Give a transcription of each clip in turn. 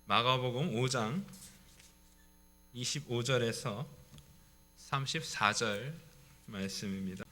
마가복음 5장 25절에서 34절 말씀입니다.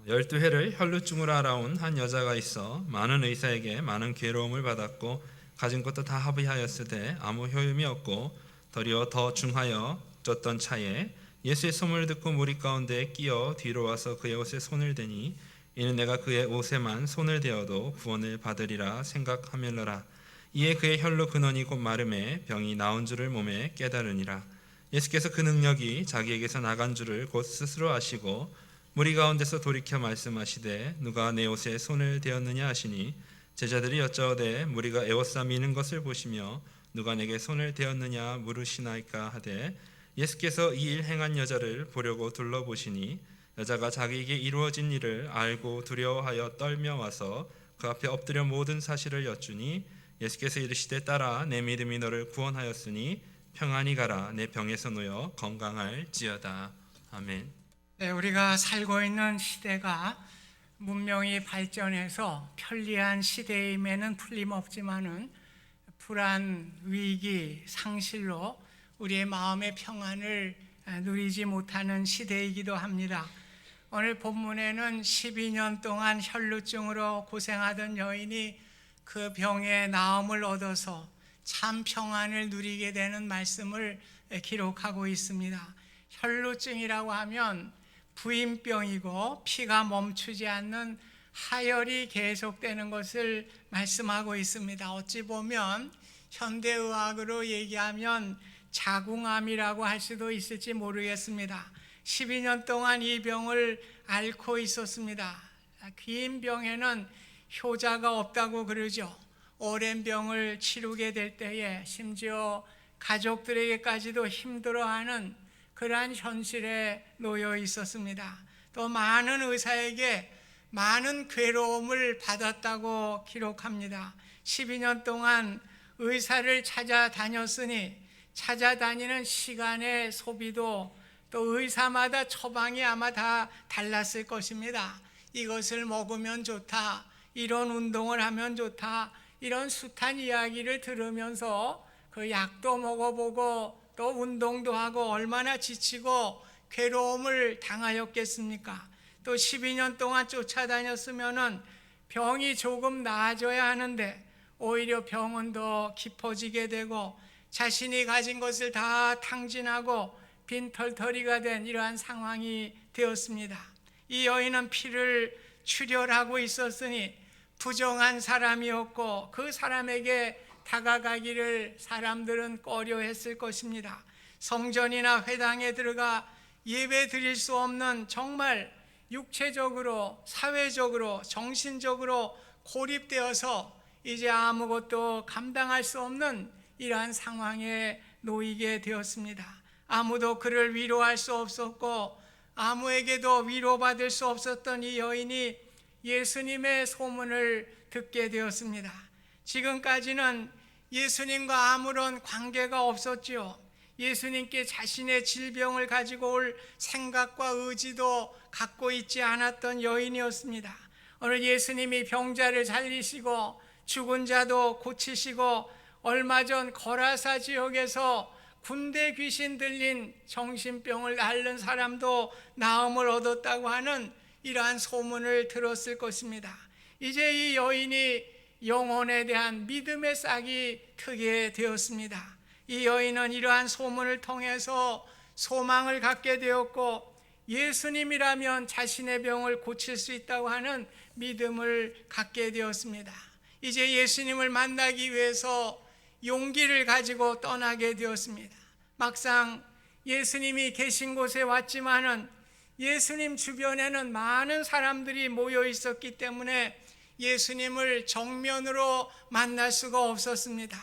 12해를 혈루증으로 알아온 한 여자가 있어 많은 의사에게 많은 괴로움을 받았고 가진 것도 다 합의하였으되 아무 효임이 없고 도리어 더 중하여 쫓던 차에 예수의 소문을 듣고 무리 가운데 끼어 뒤로 와서 그의 옷에 손을 대니 이는 내가 그의 옷에만 손을 대어도 구원을 받으리라 생각하밀러라. 이에 그의 혈루 근원이 곧 마름에 병이 나온 줄을 몸에 깨달으니라. 예수께서 그 능력이 자기에게서 나간 줄을 곧 스스로 아시고 무리 가운데서 돌이켜 말씀하시되 누가 내 옷에 손을 대었느냐 하시니 제자들이 여짜오되 무리가 에워싸 미는 것을 보시며 누가 내게 손을 대었느냐 물으시나이까 하되 예수께서 이 일 행한 여자를 보려고 둘러보시니 여자가 자기에게 이루어진 일을 알고 두려워하여 떨며 와서 그 앞에 엎드려 모든 사실을 여쭈니 예수께서 이르시되 딸아 내 믿음이 너를 구원하였으니 평안히 가라 내 병에서 놓여 건강할지어다. 아멘. 네, 우리가 살고 있는 시대가 문명이 발전해서 편리한 시대임에는 틀림없지만은 불안, 위기, 상실로 우리의 마음의 평안을 누리지 못하는 시대이기도 합니다. 오늘 본문에는 12년 동안 혈루증으로 고생하던 여인이 그 병의 나음을 얻어서 참 평안을 누리게 되는 말씀을 기록하고 있습니다. 혈루증이라고 하면 부인병이고 피가 멈추지 않는 하혈이 계속되는 것을 말씀하고 있습니다. 어찌 보면 현대의학으로 얘기하면 자궁암이라고 할 수도 있을지 모르겠습니다. 12년 동안 이 병을 앓고 있었습니다. 긴 병에는 효자가 없다고 그러죠. 오랜 병을 치르게 될 때에 심지어 가족들에게까지도 힘들어하는 그러한 현실에 놓여 있었습니다. 또 많은 의사에게 많은 괴로움을 받았다고 기록합니다. 12년 동안 의사를 찾아다녔으니 찾아다니는 시간의 소비도 또 의사마다 처방이 아마 다 달랐을 것입니다. 이것을 먹으면 좋다, 이런 운동을 하면 좋다, 이런 숱한 이야기를 들으면서 그 약도 먹어보고 또 운동도 하고 얼마나 지치고 괴로움을 당하였겠습니까? 또 12년 동안 쫓아다녔으면은 병이 조금 나아져야 하는데 오히려 병은 더 깊어지게 되고 자신이 가진 것을 다 탕진하고 빈털터리가 된 이러한 상황이 되었습니다. 이 여인은 피를 출혈하고 있었으니 부정한 사람이었고 그 사람에게 다가가기를 사람들은 꺼려했을 것입니다. 성전이나 회당에 들어가 예배 드릴 수 없는 정말 육체적으로, 사회적으로, 정신적으로 고립되어서 이제 아무것도 감당할 수 없는 이러한 상황에 놓이게 되었습니다. 아무도 그를 위로할 수 없었고 아무에게도 위로받을 수 없었던 이 여인이 예수님의 소문을 듣게 되었습니다. 지금까지는 예수님과 아무런 관계가 없었지요. 예수님께 자신의 질병을 가지고 올 생각과 의지도 갖고 있지 않았던 여인이었습니다. 오늘 예수님이 병자를 살리시고 죽은 자도 고치시고 얼마 전 거라사 지역에서 군대 귀신 들린 정신병을 앓는 사람도 나음을 얻었다고 하는 이러한 소문을 들었을 것입니다. 이제 이 여인이 영혼에 대한 믿음의 싹이 트게 되었습니다. 이 여인은 이러한 소문을 통해서 소망을 갖게 되었고 예수님이라면 자신의 병을 고칠 수 있다고 하는 믿음을 갖게 되었습니다. 이제 예수님을 만나기 위해서 용기를 가지고 떠나게 되었습니다. 막상 예수님이 계신 곳에 왔지만은 예수님 주변에는 많은 사람들이 모여 있었기 때문에 예수님을 정면으로 만날 수가 없었습니다.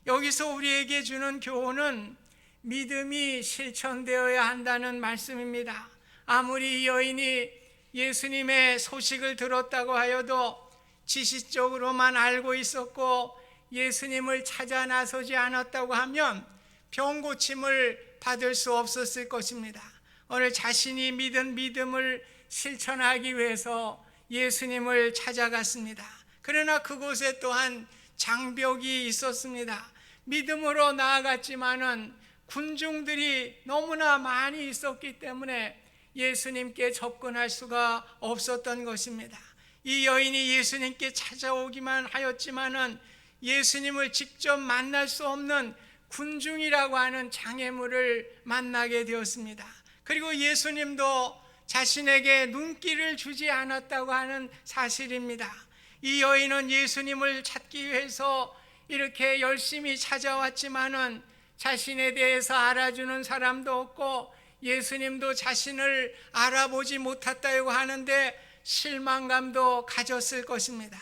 여기서 우리에게 주는 교훈은 믿음이 실천되어야 한다는 말씀입니다. 아무리 이 여인이 예수님의 소식을 들었다고 하여도 지식적으로만 알고 있었고 예수님을 찾아 나서지 않았다고 하면 병 고침을 받을 수 없었을 것입니다. 오늘 자신이 믿은 믿음을 실천하기 위해서 예수님을 찾아갔습니다. 그러나 그곳에 또한 장벽이 있었습니다. 믿음으로 나아갔지만은 군중들이 너무나 많이 있었기 때문에 예수님께 접근할 수가 없었던 것입니다. 이 여인이 예수님께 찾아오기만 하였지만은 예수님을 직접 만날 수 없는 군중이라고 하는 장애물을 만나게 되었습니다. 그리고 예수님도 자신에게 눈길을 주지 않았다고 하는 사실입니다. 이 여인은 예수님을 찾기 위해서 이렇게 열심히 찾아왔지만은 자신에 대해서 알아주는 사람도 없고 예수님도 자신을 알아보지 못했다고 하는데 실망감도 가졌을 것입니다.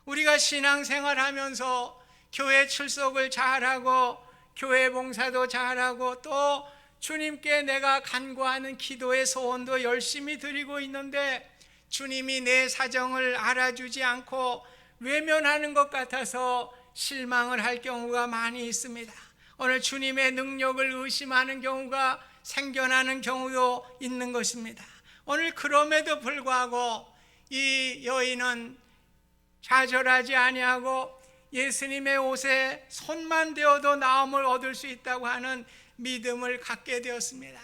우리가 신앙생활하면서 교회 출석을 잘하고 교회 봉사도 잘하고 또 주님께 내가 간구하는 기도의 소원도 열심히 드리고 있는데 주님이 내 사정을 알아주지 않고 외면하는 것 같아서 실망을 할 경우가 많이 있습니다. 오늘 주님의 능력을 의심하는 경우가 생겨나는 경우도 있는 것입니다. 오늘 그럼에도 불구하고 이 여인은 좌절하지 아니하고 예수님의 옷에 손만 대어도 나음을 얻을 수 있다고 하는 믿음을 갖게 되었습니다.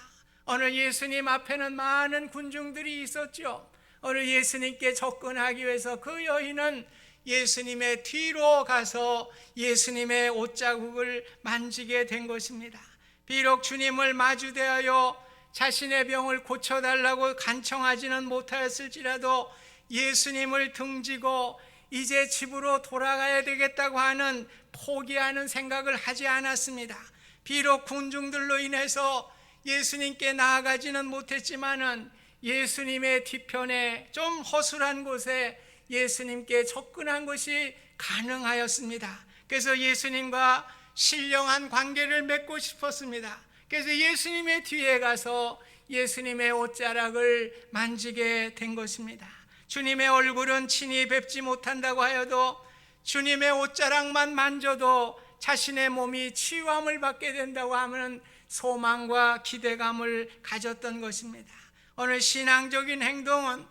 오늘 예수님 앞에는 많은 군중들이 있었죠. 오늘 예수님께 접근하기 위해서 그 여인은 예수님의 뒤로 가서 예수님의 옷자국을 만지게 된 것입니다. 비록 주님을 마주대하여 자신의 병을 고쳐달라고 간청하지는 못하였을지라도 예수님을 등지고 이제 집으로 돌아가야 되겠다고 하는 포기하는 생각을 하지 않았습니다. 비록 군중들로 인해서 예수님께 나아가지는 못했지만은 예수님의 뒤편에 좀 허술한 곳에 예수님께 접근한 것이 가능하였습니다. 그래서 예수님과 신령한 관계를 맺고 싶었습니다. 그래서 예수님의 뒤에 가서 예수님의 옷자락을 만지게 된 것입니다. 주님의 얼굴은 친히 뵙지 못한다고 하여도 주님의 옷자락만 만져도 자신의 몸이 치유함을 받게 된다고 하는 소망과 기대감을 가졌던 것입니다. 오늘 신앙적인 행동은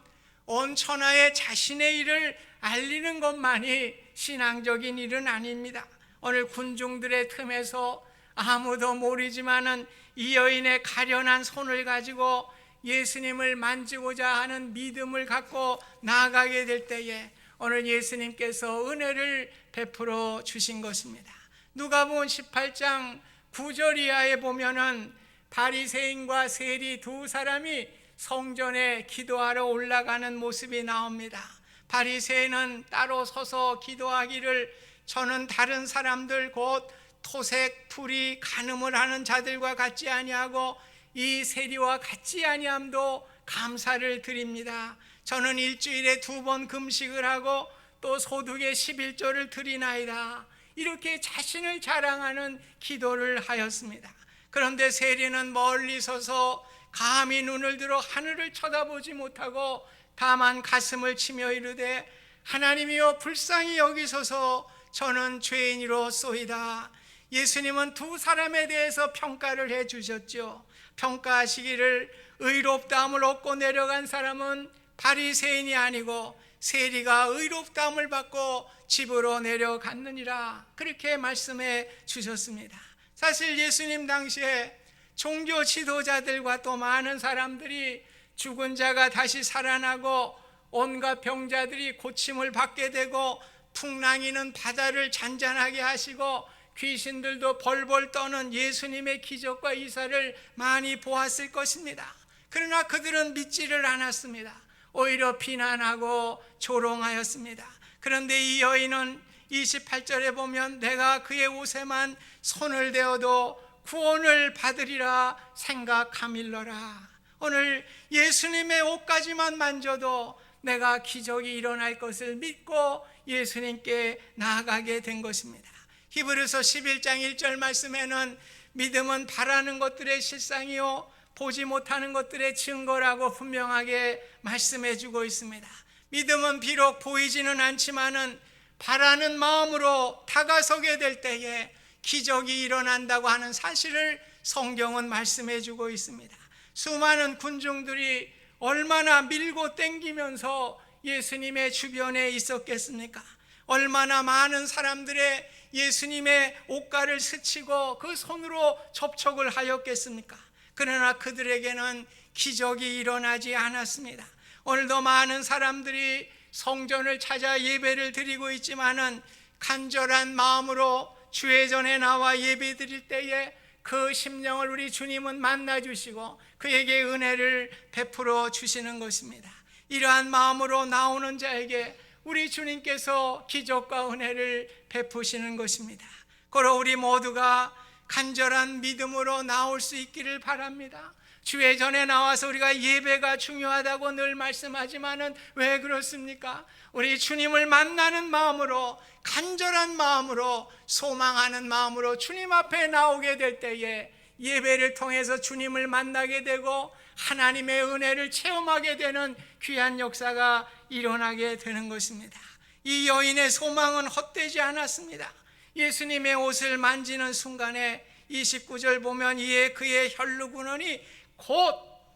온 천하에 자신의 일을 알리는 것만이 신앙적인 일은 아닙니다. 오늘 군중들의 틈에서 아무도 모르지만은 이 여인의 가련한 손을 가지고 예수님을 만지고자 하는 믿음을 갖고 나아가게 될 때에 오늘 예수님께서 은혜를 베풀어 주신 것입니다. 누가복음 18장 9절 이하에 보면은 바리새인과 세리 두 사람이 성전에 기도하러 올라가는 모습이 나옵니다. 바리새인은 따로 서서 기도하기를 저는 다른 사람들 곧 토색, 풀이, 간음을 하는 자들과 같지 아니하고 이 세리와 같지 아니함도 감사를 드립니다. 저는 일주일에 2번 금식을 하고 또 소득의 11조를 드리나이다. 이렇게 자신을 자랑하는 기도를 하였습니다. 그런데 세리는 멀리 서서 감히 눈을 들어 하늘을 쳐다보지 못하고 다만 가슴을 치며 이르되 하나님이여 불쌍히 여기소서 저는 죄인이로소이다. 예수님은 두 사람에 대해서 평가를 해 주셨죠. 평가하시기를 의롭다함을 얻고 내려간 사람은 바리새인이 아니고 세리가 의롭다함을 받고 집으로 내려갔느니라. 그렇게 말씀해 주셨습니다. 사실 예수님 당시에 종교 지도자들과 또 많은 사람들이 죽은 자가 다시 살아나고 온갖 병자들이 고침을 받게 되고 풍랑이는 바다를 잔잔하게 하시고 귀신들도 벌벌 떠는 예수님의 기적과 이사를 많이 보았을 것입니다. 그러나 그들은 믿지를 않았습니다. 오히려 비난하고 조롱하였습니다. 그런데 이 여인은 28절에 보면 내가 그의 옷에만 손을 대어도 구원을 받으리라 생각함일러라. 오늘 예수님의 옷까지만 만져도 내가 기적이 일어날 것을 믿고 예수님께 나아가게 된 것입니다. 히브리서 11장 1절 말씀에는 믿음은 바라는 것들의 실상이요 보지 못하는 것들의 증거라고 분명하게 말씀해 주고 있습니다. 믿음은 비록 보이지는 않지만은 바라는 마음으로 다가서게 될 때에 기적이 일어난다고 하는 사실을 성경은 말씀해 주고 있습니다. 수많은 군중들이 얼마나 밀고 땡기면서 예수님의 주변에 있었겠습니까? 얼마나 많은 사람들의 예수님의 옷가를 스치고 그 손으로 접촉을 하였겠습니까? 그러나 그들에게는 기적이 일어나지 않았습니다. 오늘도 많은 사람들이 성전을 찾아 예배를 드리고 있지만은 간절한 마음으로 주의 전에 나와 예배 드릴 때에 그 심령을 우리 주님은 만나 주시고 그에게 은혜를 베풀어 주시는 것입니다. 이러한 마음으로 나오는 자에게 우리 주님께서 기적과 은혜를 베푸시는 것입니다. 그러 우리 모두가 간절한 믿음으로 나올 수 있기를 바랍니다. 주의 전에 나와서 우리가 예배가 중요하다고 늘 말씀하지만은 왜 그렇습니까? 우리 주님을 만나는 마음으로, 간절한 마음으로, 소망하는 마음으로 주님 앞에 나오게 될 때에 예배를 통해서 주님을 만나게 되고 하나님의 은혜를 체험하게 되는 귀한 역사가 일어나게 되는 것입니다. 이 여인의 소망은 헛되지 않았습니다. 예수님의 옷을 만지는 순간에 29절 보면 이에 그의 혈루근원이 곧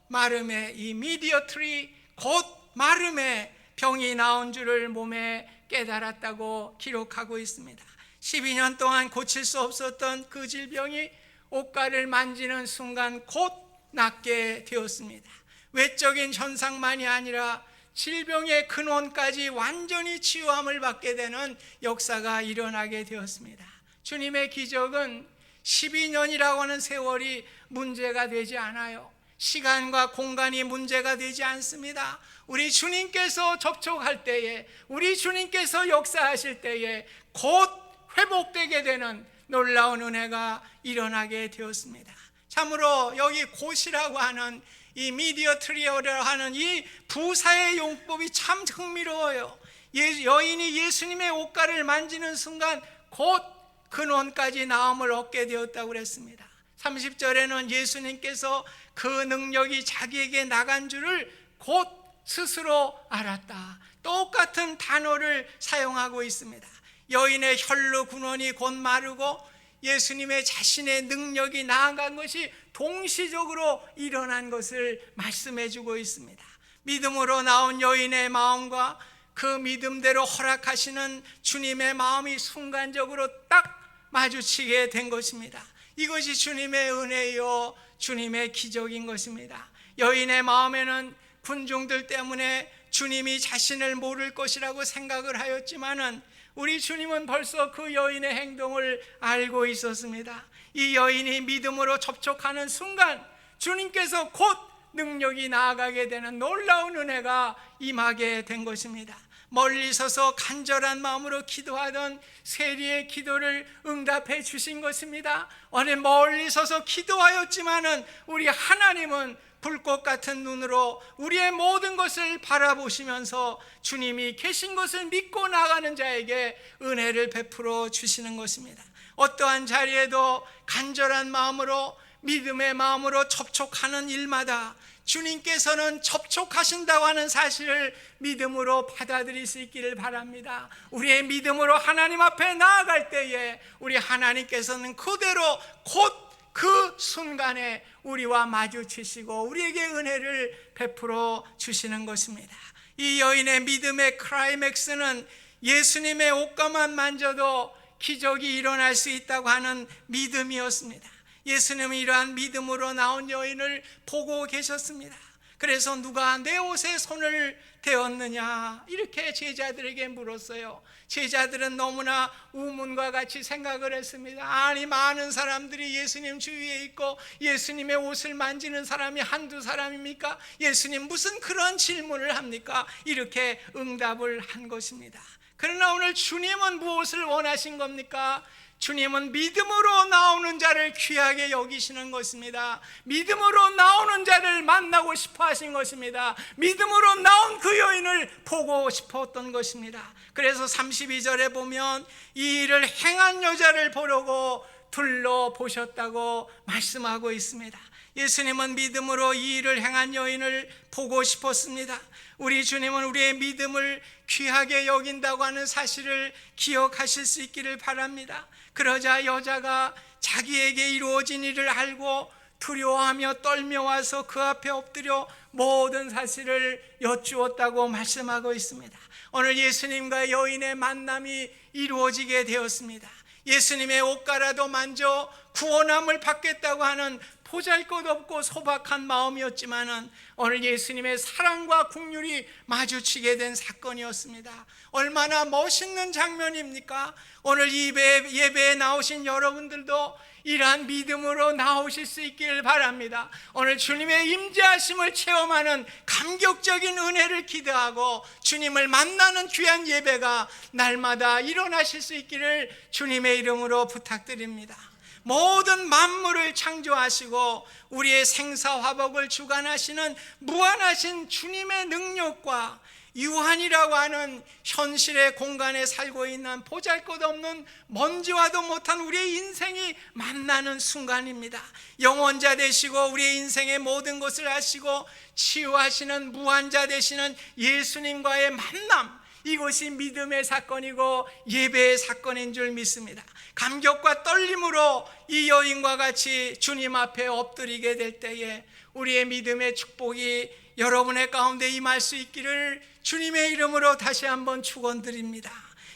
마름에, 이 미디어트리 곧 마름에 병이 나온 줄을 몸에 깨달았다고 기록하고 있습니다. 12년 동안 고칠 수 없었던 그 질병이 옷가를 만지는 순간 곧 낫게 되었습니다. 외적인 현상만이 아니라 질병의 근원까지 완전히 치유함을 받게 되는 역사가 일어나게 되었습니다. 주님의 기적은 12년이라고 하는 세월이 문제가 되지 않아요. 시간과 공간이 문제가 되지 않습니다. 우리 주님께서 접촉할 때에, 우리 주님께서 역사하실 때에 곧 회복되게 되는 놀라운 은혜가 일어나게 되었습니다. 참으로 여기 곧이라고 하는 이 미디어 트리어라고 하는 이 부사의 용법이 참 흥미로워요. 여인이 예수님의 옷가를 만지는 순간 곧 근원까지 나음을 얻게 되었다고 그랬습니다. 30절에는 예수님께서 그 능력이 자기에게 나간 줄을 곧 스스로 알았다. 똑같은 단어를 사용하고 있습니다. 여인의 혈루 근원이 곧 마르고 예수님의 자신의 능력이 나아간 것이 동시적으로 일어난 것을 말씀해 주고 있습니다. 믿음으로 나온 여인의 마음과 그 믿음대로 허락하시는 주님의 마음이 순간적으로 딱 마주치게 된 것입니다. 이것이 주님의 은혜요 주님의 기적인 것입니다. 여인의 마음에는 군중들 때문에 주님이 자신을 모를 것이라고 생각을 하였지만은 우리 주님은 벌써 그 여인의 행동을 알고 있었습니다. 이 여인이 믿음으로 접촉하는 순간 주님께서 곧 능력이 나아가게 되는 놀라운 은혜가 임하게 된 것입니다. 멀리 서서 간절한 마음으로 기도하던 세리의 기도를 응답해 주신 것입니다. 어느 멀리 서서 기도하였지만은 우리 하나님은 불꽃 같은 눈으로 우리의 모든 것을 바라보시면서 주님이 계신 것을 믿고 나가는 자에게 은혜를 베풀어 주시는 것입니다. 어떠한 자리에도 간절한 마음으로 믿음의 마음으로 접촉하는 일마다 주님께서는 접촉하신다고 하는 사실을 믿음으로 받아들일 수 있기를 바랍니다. 우리의 믿음으로 하나님 앞에 나아갈 때에 우리 하나님께서는 그대로 곧 그 순간에 우리와 마주치시고 우리에게 은혜를 베풀어 주시는 것입니다. 이 여인의 믿음의 클라이맥스는 예수님의 옷가만 만져도 기적이 일어날 수 있다고 하는 믿음이었습니다. 예수님은 이러한 믿음으로 나온 여인을 보고 계셨습니다. 그래서 누가 내 옷에 손을 대었느냐 이렇게 제자들에게 물었어요. 제자들은 너무나 우문과 같이 생각을 했습니다. 아니 많은 사람들이 예수님 주위에 있고 예수님의 옷을 만지는 사람이 한두 사람입니까? 예수님 무슨 그런 질문을 합니까? 이렇게 응답을 한 것입니다. 그러나 오늘 주님은 무엇을 원하신 겁니까? 주님은 믿음으로 나오는 자를 귀하게 여기시는 것입니다. 믿음으로 나오는 자를 만나고 싶어 하신 것입니다. 믿음으로 나온 그 여인을 보고 싶었던 것입니다. 그래서 32절에 보면 이 일을 행한 여자를 보려고 둘러보셨다고 말씀하고 있습니다. 예수님은 믿음으로 이 일을 행한 여인을 보고 싶었습니다. 우리 주님은 우리의 믿음을 귀하게 여긴다고 하는 사실을 기억하실 수 있기를 바랍니다. 그러자 여자가 자기에게 이루어진 일을 알고 두려워하며 떨며 와서 그 앞에 엎드려 모든 사실을 여쭈었다고 말씀하고 있습니다. 오늘 예수님과 여인의 만남이 이루어지게 되었습니다. 예수님의 옷가라도 만져 구원함을 받겠다고 하는 보잘것없고 소박한 마음이었지만은 오늘 예수님의 사랑과 긍휼이 마주치게 된 사건이었습니다. 얼마나 멋있는 장면입니까? 오늘 예배에 나오신 여러분들도 이러한 믿음으로 나오실 수 있기를 바랍니다. 오늘 주님의 임재하심을 체험하는 감격적인 은혜를 기대하고 주님을 만나는 귀한 예배가 날마다 일어나실 수 있기를 주님의 이름으로 부탁드립니다. 모든 만물을 창조하시고 우리의 생사화복을 주관하시는 무한하신 주님의 능력과 유한이라고 하는 현실의 공간에 살고 있는 보잘것없는 먼지와도 못한 우리의 인생이 만나는 순간입니다. 영원자 되시고 우리의 인생의 모든 것을 하시고 치유하시는 무한자 되시는 예수님과의 만남, 이것이 믿음의 사건이고 예배의 사건인 줄 믿습니다. 감격과 떨림으로 이 여인과 같이 주님 앞에 엎드리게 될 때에 우리의 믿음의 축복이 여러분의 가운데 임할 수 있기를 주님의 이름으로 다시 한번 축원드립니다.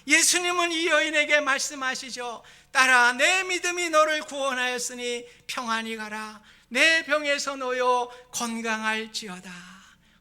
예수님은 이 여인에게 말씀하시죠. 딸아, 내 믿음이 너를 구원하였으니 평안히 가라. 내 병에서 놓여 건강할지어다.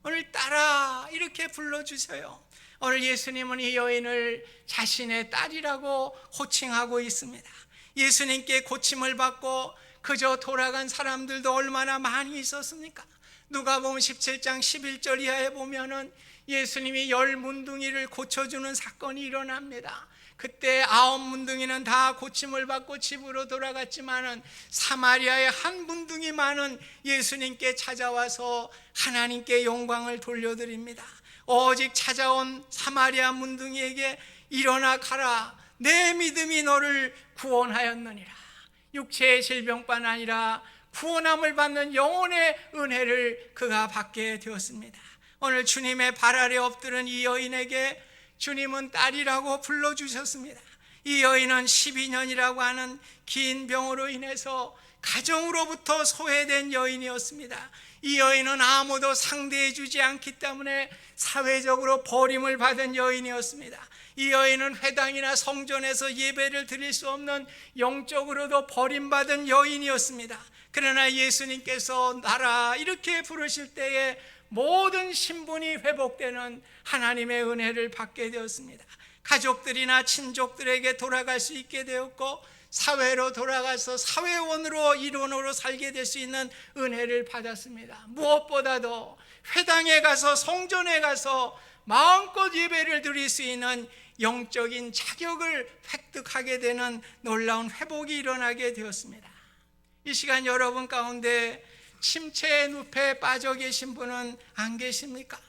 오늘 딸아 이렇게 불러주세요. 오늘 예수님은 이 여인을 자신의 딸이라고 호칭하고 있습니다. 예수님께 고침을 받고 그저 돌아간 사람들도 얼마나 많이 있었습니까? 누가복음 17장 11절 이하에 보면은 예수님이 10문둥이를 고쳐주는 사건이 일어납니다. 그때 9문둥이는 다 고침을 받고 집으로 돌아갔지만은 사마리아의 한 문둥이만은 예수님께 찾아와서 하나님께 영광을 돌려드립니다. 오직 찾아온 사마리아 문둥이에게 일어나 가라. 내 믿음이 너를 구원하였느니라. 육체의 질병뿐 아니라 구원함을 받는 영혼의 은혜를 그가 받게 되었습니다. 오늘 주님의 발 아래 엎드린 이 여인에게 주님은 딸이라고 불러주셨습니다. 이 여인은 12년이라고 하는 긴 병으로 인해서 가정으로부터 소외된 여인이었습니다. 이 여인은 아무도 상대해 주지 않기 때문에 사회적으로 버림을 받은 여인이었습니다. 이 여인은 회당이나 성전에서 예배를 드릴 수 없는 영적으로도 버림받은 여인이었습니다. 그러나 예수님께서 나라 이렇게 부르실 때에 모든 신분이 회복되는 하나님의 은혜를 받게 되었습니다. 가족들이나 친족들에게 돌아갈 수 있게 되었고 사회로 돌아가서 사회원으로 일원으로 살게 될 수 있는 은혜를 받았습니다. 무엇보다도 회당에 가서 성전에 가서 마음껏 예배를 드릴 수 있는 영적인 자격을 획득하게 되는 놀라운 회복이 일어나게 되었습니다. 이 시간 여러분 가운데 침체의 늪에 빠져 계신 분은 안 계십니까?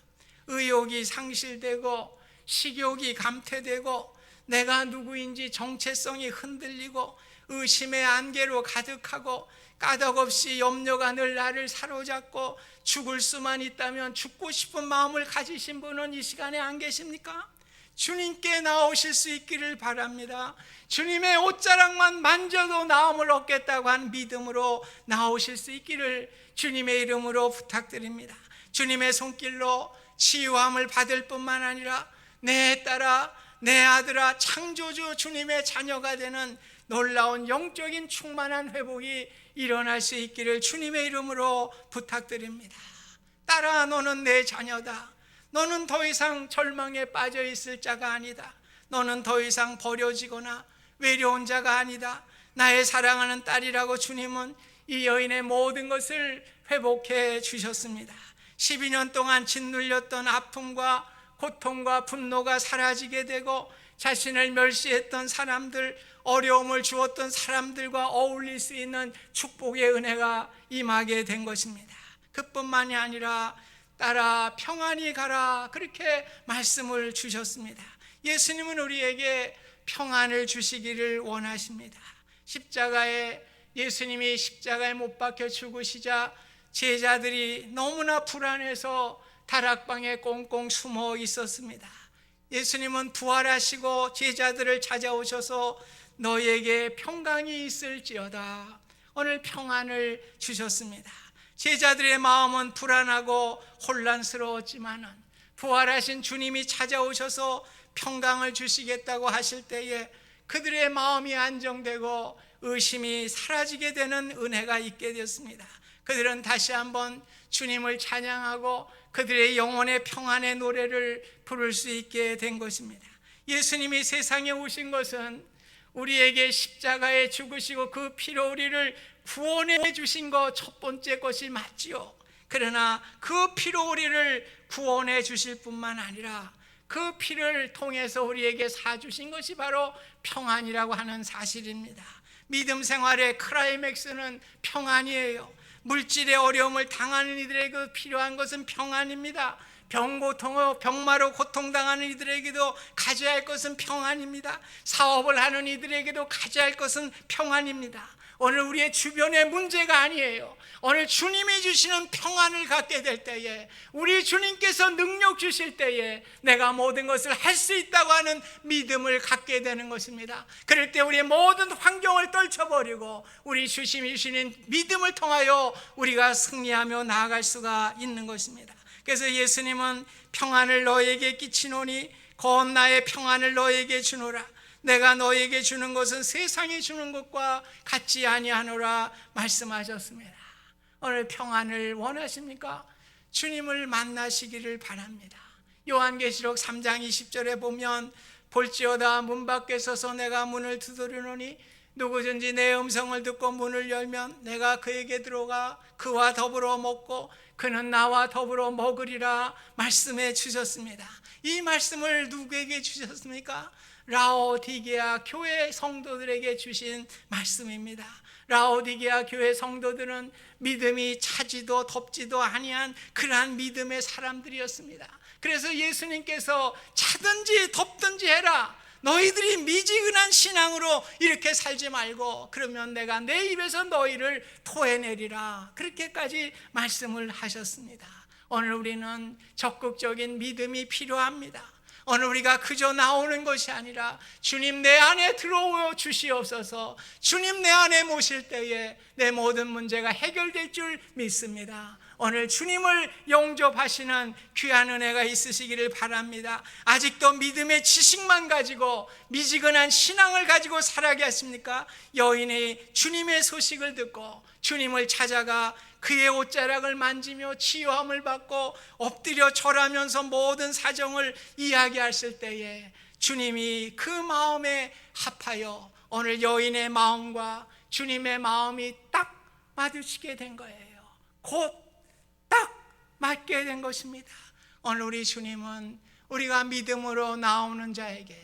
의욕이 상실되고 식욕이 감퇴되고 내가 누구인지 정체성이 흔들리고 의심의 안개로 가득하고 까닭없이 염려가 늘 나를 사로잡고 죽을 수만 있다면 죽고 싶은 마음을 가지신 분은 이 시간에 안 계십니까? 주님께 나오실 수 있기를 바랍니다. 주님의 옷자락만 만져도 나음을 얻겠다고 한 믿음으로 나오실 수 있기를 주님의 이름으로 부탁드립니다. 주님의 손길로 치유함을 받을 뿐만 아니라 내 딸아 내 아들아 창조주 주님의 자녀가 되는 놀라운 영적인 충만한 회복이 일어날 수 있기를 주님의 이름으로 부탁드립니다. 딸아 너는 내 자녀다. 너는 더 이상 절망에 빠져 있을 자가 아니다. 너는 더 이상 버려지거나 외로운 자가 아니다. 나의 사랑하는 딸이라고 주님은 이 여인의 모든 것을 회복해 주셨습니다. 12년 동안 짓눌렸던 아픔과 고통과 분노가 사라지게 되고 자신을 멸시했던 사람들, 어려움을 주었던 사람들과 어울릴 수 있는 축복의 은혜가 임하게 된 것입니다. 그뿐만이 아니라 딸아 평안히 가라 그렇게 말씀을 주셨습니다. 예수님은 우리에게 평안을 주시기를 원하십니다. 예수님이 십자가에 못 박혀 죽으시자 제자들이 너무나 불안해서 다락방에 꽁꽁 숨어 있었습니다. 예수님은 부활하시고 제자들을 찾아오셔서 너에게 평강이 있을지어다 오늘 평안을 주셨습니다. 제자들의 마음은 불안하고 혼란스러웠지만 부활하신 주님이 찾아오셔서 평강을 주시겠다고 하실 때에 그들의 마음이 안정되고 의심이 사라지게 되는 은혜가 있게 되었습니다. 그들은 다시 한번 주님을 찬양하고 그들의 영혼의 평안의 노래를 부를 수 있게 된 것입니다. 예수님이 세상에 오신 것은 우리에게 십자가에 죽으시고 그 피로 우리를 구원해 주신 것 첫 번째 것이 맞지요. 그러나 그 피로 우리를 구원해 주실 뿐만 아니라 그 피를 통해서 우리에게 사주신 것이 바로 평안이라고 하는 사실입니다. 믿음 생활의 클라이맥스는 평안이에요. 물질의 어려움을 당하는 이들에게 필요한 것은 평안입니다. 병마로 고통당하는 이들에게도 가져야 할 것은 평안입니다. 사업을 하는 이들에게도 가져야 할 것은 평안입니다. 오늘 우리의 주변의 문제가 아니에요. 오늘 주님이 주시는 평안을 갖게 될 때에, 우리 주님께서 능력 주실 때에 내가 모든 것을 할 수 있다고 하는 믿음을 갖게 되는 것입니다. 그럴 때 우리의 모든 환경을 떨쳐버리고 우리 주님이 주시는 믿음을 통하여 우리가 승리하며 나아갈 수가 있는 것입니다. 그래서 예수님은 평안을 너에게 끼치노니 곧 나의 평안을 너에게 주노라. 내가 너에게 주는 것은 세상이 주는 것과 같지 아니하노라 말씀하셨습니다. 오늘 평안을 원하십니까? 주님을 만나시기를 바랍니다. 요한계시록 3장 20절에 보면 볼지어다 문 밖에 서서 내가 문을 두드리노니 누구든지 내 음성을 듣고 문을 열면 내가 그에게 들어가 그와 더불어 먹고 그는 나와 더불어 먹으리라 말씀해 주셨습니다. 이 말씀을 누구에게 주셨습니까? 라오디게아 교회 성도들에게 주신 말씀입니다. 라오디게아 교회 성도들은 믿음이 차지도 덥지도 아니한 그러한 믿음의 사람들이었습니다. 그래서 예수님께서 차든지 덥든지 해라, 너희들이 미지근한 신앙으로 이렇게 살지 말고 그러면 내가 내 입에서 너희를 토해내리라, 그렇게까지 말씀을 하셨습니다. 오늘 우리는 적극적인 믿음이 필요합니다. 오늘 우리가 그저 나오는 것이 아니라 주님 내 안에 들어오어 주시옵소서, 주님 내 안에 모실 때에 내 모든 문제가 해결될 줄 믿습니다. 오늘 주님을 영접하시는 귀한 은혜가 있으시기를 바랍니다. 아직도 믿음의 지식만 가지고 미지근한 신앙을 가지고 살아계십니까? 여인이 주님의 소식을 듣고 주님을 찾아가 그의 옷자락을 만지며 치유함을 받고 엎드려 절하면서 모든 사정을 이야기했을 때에 주님이 그 마음에 합하여 오늘 여인의 마음과 주님의 마음이 딱 마주치게 된 거예요. 곧 딱 맞게 된 것입니다. 오늘 우리 주님은 우리가 믿음으로 나오는 자에게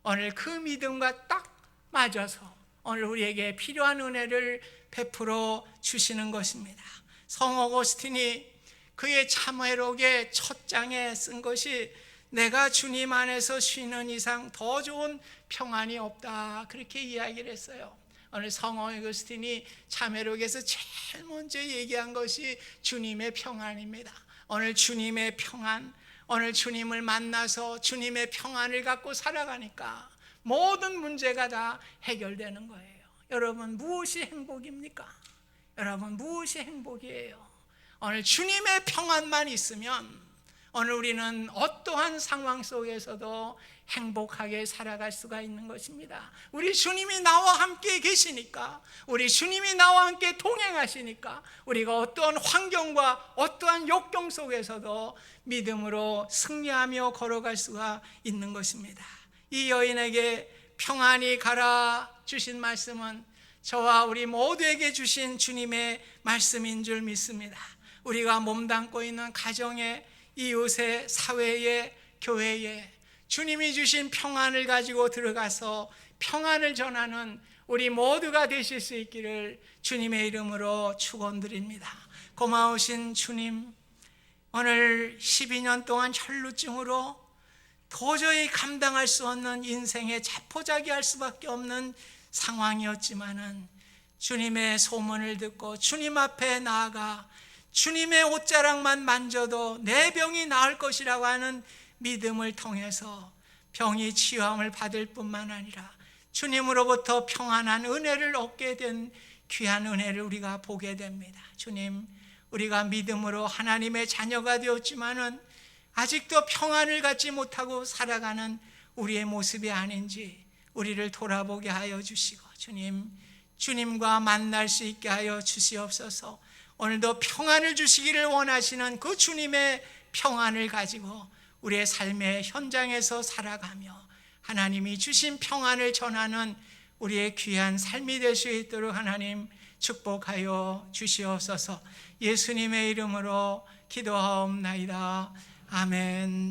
오늘 그 믿음과 딱 맞아서 오늘 우리에게 필요한 은혜를 베풀어 주시는 것입니다. 성 어거스틴이 그의 참회록의 첫 장에 쓴 것이 내가 주님 안에서 쉬는 이상 더 좋은 평안이 없다, 그렇게 이야기를 했어요. 오늘 성 어거스틴이 참회록에서 제일 먼저 얘기한 것이 주님의 평안입니다. 오늘 주님의 평안, 오늘 주님을 만나서 주님의 평안을 갖고 살아가니까 모든 문제가 다 해결되는 거예요. 여러분, 무엇이 행복입니까? 여러분, 무엇이 행복이에요? 오늘 주님의 평안만 있으면 오늘 우리는 어떠한 상황 속에서도 행복하게 살아갈 수가 있는 것입니다. 우리 주님이 나와 함께 계시니까, 우리 주님이 나와 함께 동행하시니까 우리가 어떠한 환경과 어떠한 역경 속에서도 믿음으로 승리하며 걸어갈 수가 있는 것입니다. 이 여인에게 평안히 가라 주신 말씀은 저와 우리 모두에게 주신 주님의 말씀인 줄 믿습니다. 우리가 몸담고 있는 가정에, 이웃에, 사회에, 교회에 주님이 주신 평안을 가지고 들어가서 평안을 전하는 우리 모두가 되실 수 있기를 주님의 이름으로 축원드립니다. 고마우신 주님, 오늘 12년 동안 혈루증으로 도저히 감당할 수 없는 인생의 자포자기할 수밖에 없는 상황이었지만은 주님의 소문을 듣고 주님 앞에 나아가 주님의 옷자락만 만져도 내 병이 나을 것이라고 하는 믿음을 통해서 병이 치유함을 받을 뿐만 아니라 주님으로부터 평안한 은혜를 얻게 된 귀한 은혜를 우리가 보게 됩니다. 주님, 우리가 믿음으로 하나님의 자녀가 되었지만은 아직도 평안을 갖지 못하고 살아가는 우리의 모습이 아닌지 우리를 돌아보게 하여 주시고 주님과 만날 수 있게 하여 주시옵소서. 오늘도 평안을 주시기를 원하시는 그 주님의 평안을 가지고 우리의 삶의 현장에서 살아가며 하나님이 주신 평안을 전하는 우리의 귀한 삶이 될 수 있도록 하나님 축복하여 주시옵소서. 예수님의 이름으로 기도하옵나이다. 아멘.